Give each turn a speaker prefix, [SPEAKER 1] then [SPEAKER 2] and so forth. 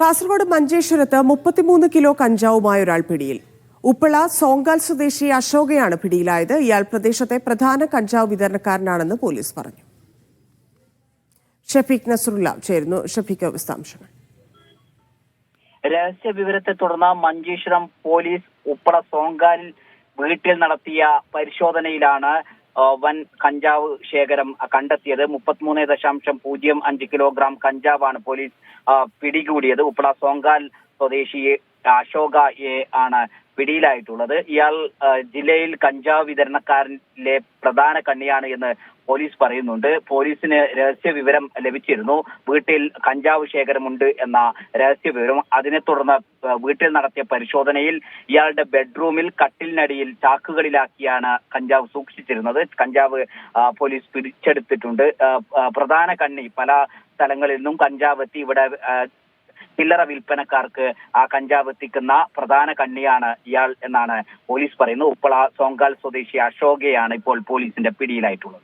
[SPEAKER 1] കാസർഗോഡ് മഞ്ചേശ്വരത്ത് 33 കിലോ കഞ്ചാവുമായി ഒരാൾ പിടിയിൽ. ഉപ്പള സോങ്കാൽ സ്വദേശി അശോകയാണ് പിടിയിലായത്. ഇയാൾ പ്രദേശത്തെ പ്രധാന കഞ്ചാവ് വിതരണക്കാരനാണെന്ന് പോലീസ് പറഞ്ഞു. ഷഫീഖ് നസറുള്ള ചേരുന്നു. ഷഫീഖ്, വിശദാംശങ്ങൾ.
[SPEAKER 2] രഹസ്യ വിവരത്തെ തുടർന്ന് മഞ്ചേശ്വരം പോലീസ് ഉപ്പള സോങ്കാലിൽ വീട്ടിൽ നടത്തിയ പരിശോധനയിലാണ് വൻ കഞ്ചാവ് ശേഖരം കണ്ടെത്തിയത്. 33.05 കിലോഗ്രാം കഞ്ചാവാണ് പോലീസ് പിടികൂടിയത്. ഉപ്പള സോങ്കാൽ സ്വദേശി അശോകയെ ആണ് പിടിയിലായിട്ടുള്ളത്. ഇയാൾ ജില്ലയിൽ കഞ്ചാവ് വിതരണക്കാരിലെ പ്രധാന കണ്ണിയാണ് എന്ന് പോലീസ് പറയുന്നുണ്ട്. പോലീസിന് രഹസ്യ വിവരം ലഭിച്ചിരുന്നു, വീട്ടിൽ കഞ്ചാവ് ശേഖരമുണ്ട് എന്ന രഹസ്യ വിവരം. അതിനെ തുടർന്ന് വീട്ടിൽ നടത്തിയ പരിശോധനയിൽ ഇയാളുടെ ബെഡ്റൂമിൽ കട്ടിലിനടിയിൽ ചാക്കുകളിലാക്കിയാണ് കഞ്ചാവ് സൂക്ഷിച്ചിരുന്നത്. കഞ്ചാവ് പോലീസ് പിടിച്ചെടുത്തിട്ടുണ്ട്. പ്രധാന കണ്ണി പല സ്ഥലങ്ങളിൽ നിന്നും കഞ്ചാവ് എത്തി ഇവിടെ ചില്ലറ വിൽപ്പനക്കാർക്ക് ആ കഞ്ചാവ് എത്തിക്കുന്ന പ്രധാന കണ്ണിയാണ് ഇയാൾ എന്നാണ് പോലീസ് പറയുന്നത്. ഉപ്പള സോങ്കാൽ സ്വദേശി അശോകയാണ് ഇപ്പോൾ പോലീസിന്റെ പിടിയിലായിട്ടുള്ളത്.